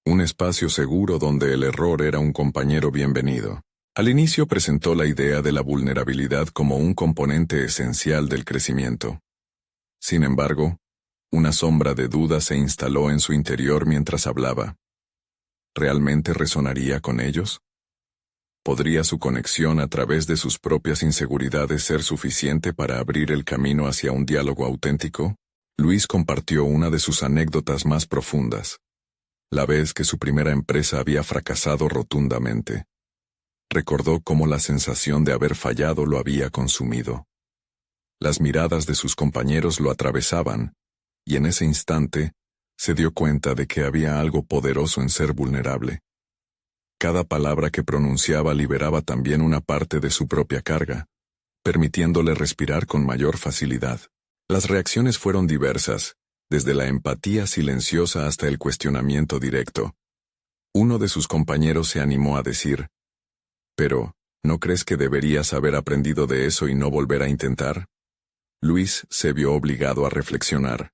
Un espacio seguro donde el error era un compañero bienvenido. Al inicio presentó la idea de la vulnerabilidad como un componente esencial del crecimiento. Sin embargo, una sombra de duda se instaló en su interior mientras hablaba. ¿Realmente resonaría con ellos? ¿Podría su conexión a través de sus propias inseguridades ser suficiente para abrir el camino hacia un diálogo auténtico? Luis compartió una de sus anécdotas más profundas. La vez que su primera empresa había fracasado rotundamente. Recordó cómo la sensación de haber fallado lo había consumido. Las miradas de sus compañeros lo atravesaban, y en ese instante, se dio cuenta de que había algo poderoso en ser vulnerable. Cada palabra que pronunciaba liberaba también una parte de su propia carga, permitiéndole respirar con mayor facilidad. Las reacciones fueron diversas, desde la empatía silenciosa hasta el cuestionamiento directo. Uno de sus compañeros se animó a decir, «Pero, ¿no crees que deberías haber aprendido de eso y no volver a intentar?» Luis se vio obligado a reflexionar.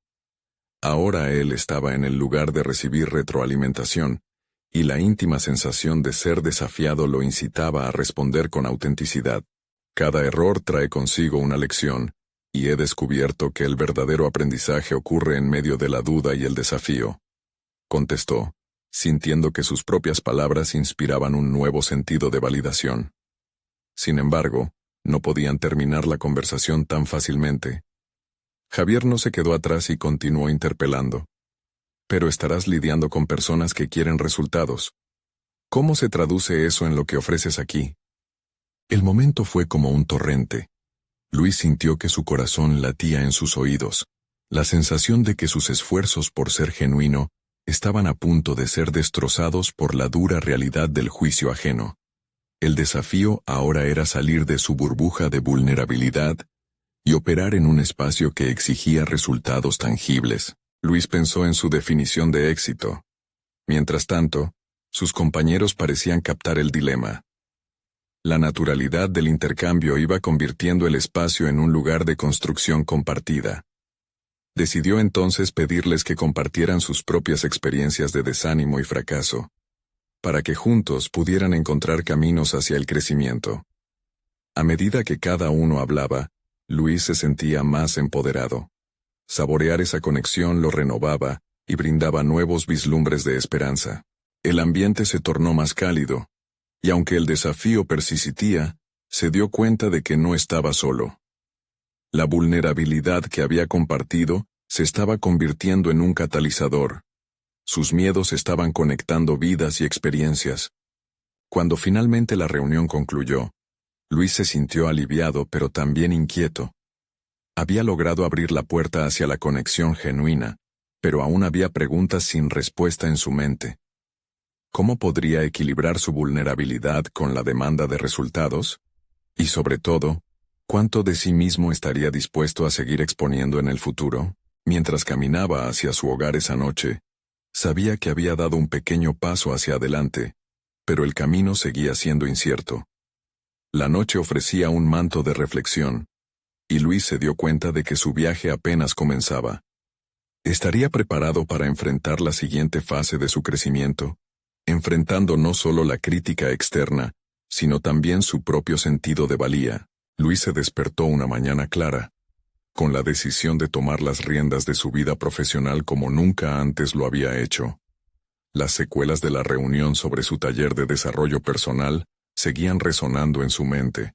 Ahora él estaba en el lugar de recibir retroalimentación, y la íntima sensación de ser desafiado lo incitaba a responder con autenticidad. Cada error trae consigo una lección, y he descubierto que el verdadero aprendizaje ocurre en medio de la duda y el desafío. Contestó, sintiendo que sus propias palabras inspiraban un nuevo sentido de validación. Sin embargo, no podían terminar la conversación tan fácilmente. Javier no se quedó atrás y continuó interpelando. Pero estarás lidiando con personas que quieren resultados. ¿Cómo se traduce eso en lo que ofreces aquí? El momento fue como un torrente. Luis sintió que su corazón latía en sus oídos, la sensación de que sus esfuerzos por ser genuino estaban a punto de ser destrozados por la dura realidad del juicio ajeno. El desafío ahora era salir de su burbuja de vulnerabilidad y operar en un espacio que exigía resultados tangibles. Luis pensó en su definición de éxito. Mientras tanto, sus compañeros parecían captar el dilema. La naturalidad del intercambio iba convirtiendo el espacio en un lugar de construcción compartida. Decidió entonces pedirles que compartieran sus propias experiencias de desánimo y fracaso, para que juntos pudieran encontrar caminos hacia el crecimiento. A medida que cada uno hablaba, Luis se sentía más empoderado. Saborear esa conexión lo renovaba y brindaba nuevos vislumbres de esperanza. El ambiente se tornó más cálido, y aunque el desafío persistía, se dio cuenta de que no estaba solo. La vulnerabilidad que había compartido se estaba convirtiendo en un catalizador. Sus miedos estaban conectando vidas y experiencias. Cuando finalmente la reunión concluyó, Luis se sintió aliviado pero también inquieto. Había logrado abrir la puerta hacia la conexión genuina, pero aún había preguntas sin respuesta en su mente. ¿Cómo podría equilibrar su vulnerabilidad con la demanda de resultados? Y sobre todo, ¿cuánto de sí mismo estaría dispuesto a seguir exponiendo en el futuro? Mientras caminaba hacia su hogar esa noche, sabía que había dado un pequeño paso hacia adelante, pero el camino seguía siendo incierto. La noche ofrecía un manto de reflexión, y Luis se dio cuenta de que su viaje apenas comenzaba. ¿Estaría preparado para enfrentar la siguiente fase de su crecimiento? Enfrentando no solo la crítica externa, sino también su propio sentido de valía. Luis se despertó una mañana clara, con la decisión de tomar las riendas de su vida profesional como nunca antes lo había hecho. Las secuelas de la reunión sobre su taller de desarrollo personal seguían resonando en su mente,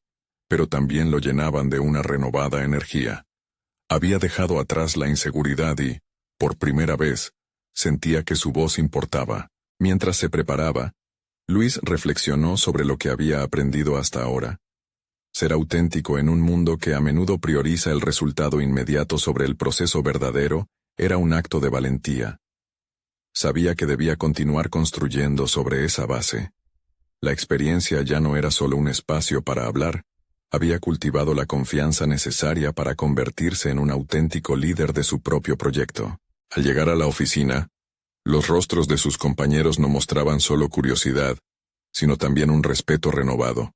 pero también lo llenaban de una renovada energía. Había dejado atrás la inseguridad y, por primera vez, sentía que su voz importaba. Mientras se preparaba, Luis reflexionó sobre lo que había aprendido hasta ahora. Ser auténtico en un mundo que a menudo prioriza el resultado inmediato sobre el proceso verdadero era un acto de valentía. Sabía que debía continuar construyendo sobre esa base. La experiencia ya no era solo un espacio para hablar, había cultivado la confianza necesaria para convertirse en un auténtico líder de su propio proyecto. Al llegar a la oficina, los rostros de sus compañeros no mostraban solo curiosidad, sino también un respeto renovado.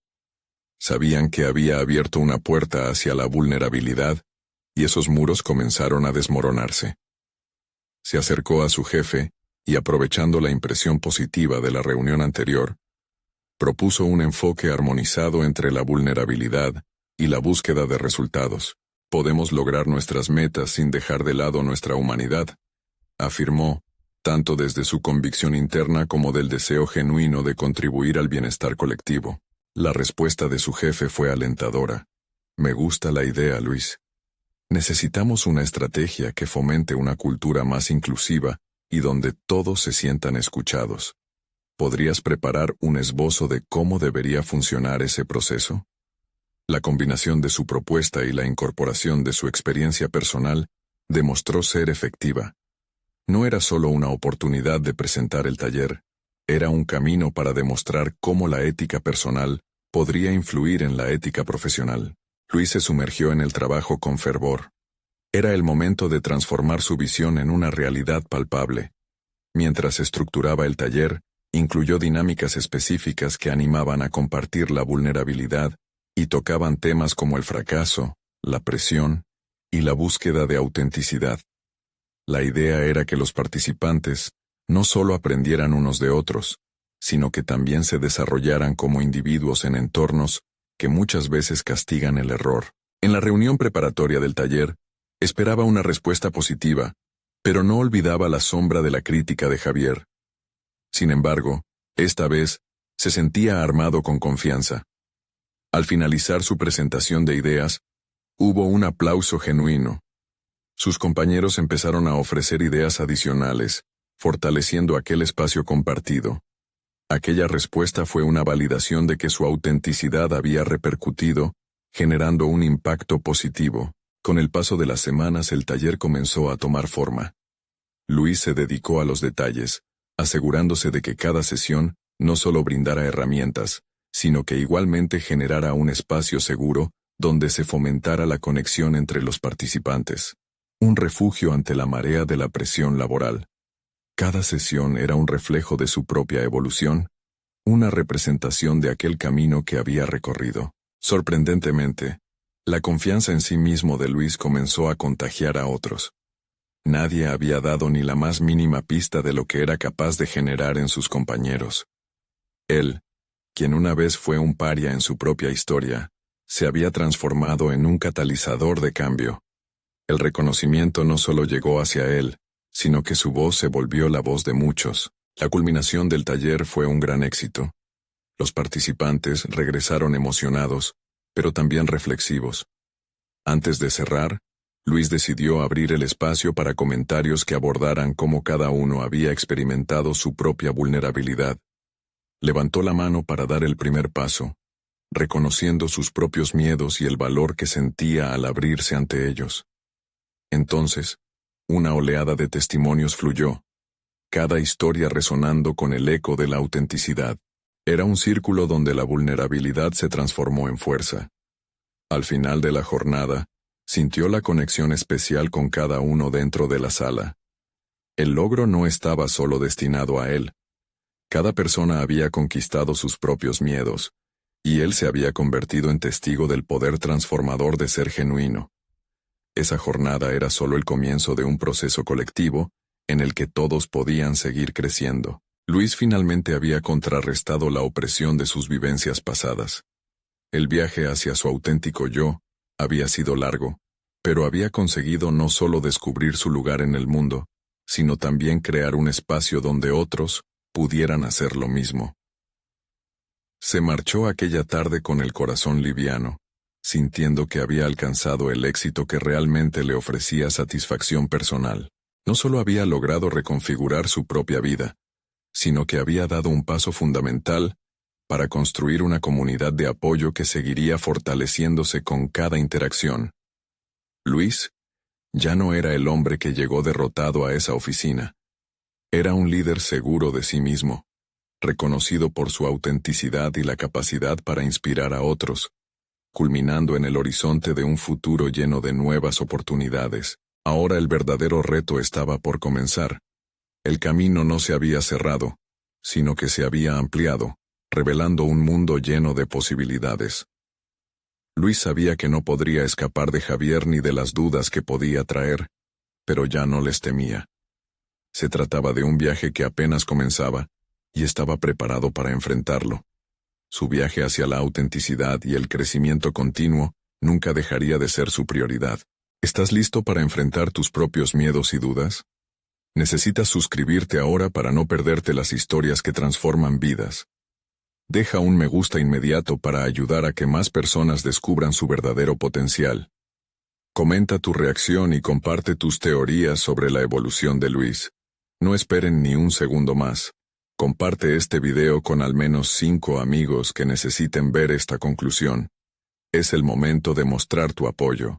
Sabían que había abierto una puerta hacia la vulnerabilidad, y esos muros comenzaron a desmoronarse. Se acercó a su jefe, y aprovechando la impresión positiva de la reunión anterior, propuso un enfoque armonizado entre la vulnerabilidad y la búsqueda de resultados. Podemos lograr nuestras metas sin dejar de lado nuestra humanidad, afirmó, tanto desde su convicción interna como del deseo genuino de contribuir al bienestar colectivo. La respuesta de su jefe fue alentadora. Me gusta la idea, Luis. Necesitamos una estrategia que fomente una cultura más inclusiva y donde todos se sientan escuchados. ¿Podrías preparar un esbozo de cómo debería funcionar ese proceso? La combinación de su propuesta y la incorporación de su experiencia personal demostró ser efectiva. No era solo una oportunidad de presentar el taller, era un camino para demostrar cómo la ética personal podría influir en la ética profesional. Luis se sumergió en el trabajo con fervor. Era el momento de transformar su visión en una realidad palpable. Mientras estructuraba el taller, incluyó dinámicas específicas que animaban a compartir la vulnerabilidad y tocaban temas como el fracaso, la presión y la búsqueda de autenticidad. La idea era que los participantes no solo aprendieran unos de otros, sino que también se desarrollaran como individuos en entornos que muchas veces castigan el error. En la reunión preparatoria del taller, esperaba una respuesta positiva, pero no olvidaba la sombra de la crítica de Javier. Sin embargo, esta vez, se sentía armado con confianza. Al finalizar su presentación de ideas, hubo un aplauso genuino. Sus compañeros empezaron a ofrecer ideas adicionales, fortaleciendo aquel espacio compartido. Aquella respuesta fue una validación de que su autenticidad había repercutido, generando un impacto positivo. Con el paso de las semanas el taller comenzó a tomar forma. Luis se dedicó a los detalles, asegurándose de que cada sesión no solo brindara herramientas, sino que igualmente generara un espacio seguro donde se fomentara la conexión entre los participantes. Un refugio ante la marea de la presión laboral. Cada sesión era un reflejo de su propia evolución, una representación de aquel camino que había recorrido. Sorprendentemente, la confianza en sí mismo de Luis comenzó a contagiar a otros. Nadie había dado ni la más mínima pista de lo que era capaz de generar en sus compañeros. Él, quien una vez fue un paria en su propia historia, se había transformado en un catalizador de cambio. El reconocimiento no solo llegó hacia él, sino que su voz se volvió la voz de muchos. La culminación del taller fue un gran éxito. Los participantes regresaron emocionados, pero también reflexivos. Antes de cerrar, Luis decidió abrir el espacio para comentarios que abordaran cómo cada uno había experimentado su propia vulnerabilidad. Levantó la mano para dar el primer paso, reconociendo sus propios miedos y el valor que sentía al abrirse ante ellos. Entonces, una oleada de testimonios fluyó, cada historia resonando con el eco de la autenticidad. Era un círculo donde la vulnerabilidad se transformó en fuerza. Al final de la jornada, sintió la conexión especial con cada uno dentro de la sala. El logro no estaba solo destinado a él. Cada persona había conquistado sus propios miedos, y él se había convertido en testigo del poder transformador de ser genuino. Esa jornada era solo el comienzo de un proceso colectivo, en el que todos podían seguir creciendo. Luis finalmente había contrarrestado la opresión de sus vivencias pasadas. El viaje hacia su auténtico yo había sido largo, pero había conseguido no solo descubrir su lugar en el mundo, sino también crear un espacio donde otros pudieran hacer lo mismo. Se marchó aquella tarde con el corazón liviano, sintiendo que había alcanzado el éxito que realmente le ofrecía satisfacción personal. No solo había logrado reconfigurar su propia vida, sino que había dado un paso fundamental para construir una comunidad de apoyo que seguiría fortaleciéndose con cada interacción. Luis ya no era el hombre que llegó derrotado a esa oficina. Era un líder seguro de sí mismo, reconocido por su autenticidad y la capacidad para inspirar a otros, culminando en el horizonte de un futuro lleno de nuevas oportunidades. Ahora el verdadero reto estaba por comenzar. El camino no se había cerrado, sino que se había ampliado, revelando un mundo lleno de posibilidades. Luis sabía que no podría escapar de Javier ni de las dudas que podía traer, pero ya no les temía. Se trataba de un viaje que apenas comenzaba, y estaba preparado para enfrentarlo. Su viaje hacia la autenticidad y el crecimiento continuo nunca dejaría de ser su prioridad. ¿Estás listo para enfrentar tus propios miedos y dudas? Necesitas suscribirte ahora para no perderte las historias que transforman vidas. Deja un me gusta inmediato para ayudar a que más personas descubran su verdadero potencial. Comenta tu reacción y comparte tus teorías sobre la evolución de Luis. No esperen ni un segundo más. Comparte este video con al menos 5 amigos que necesiten ver esta conclusión. Es el momento de mostrar tu apoyo.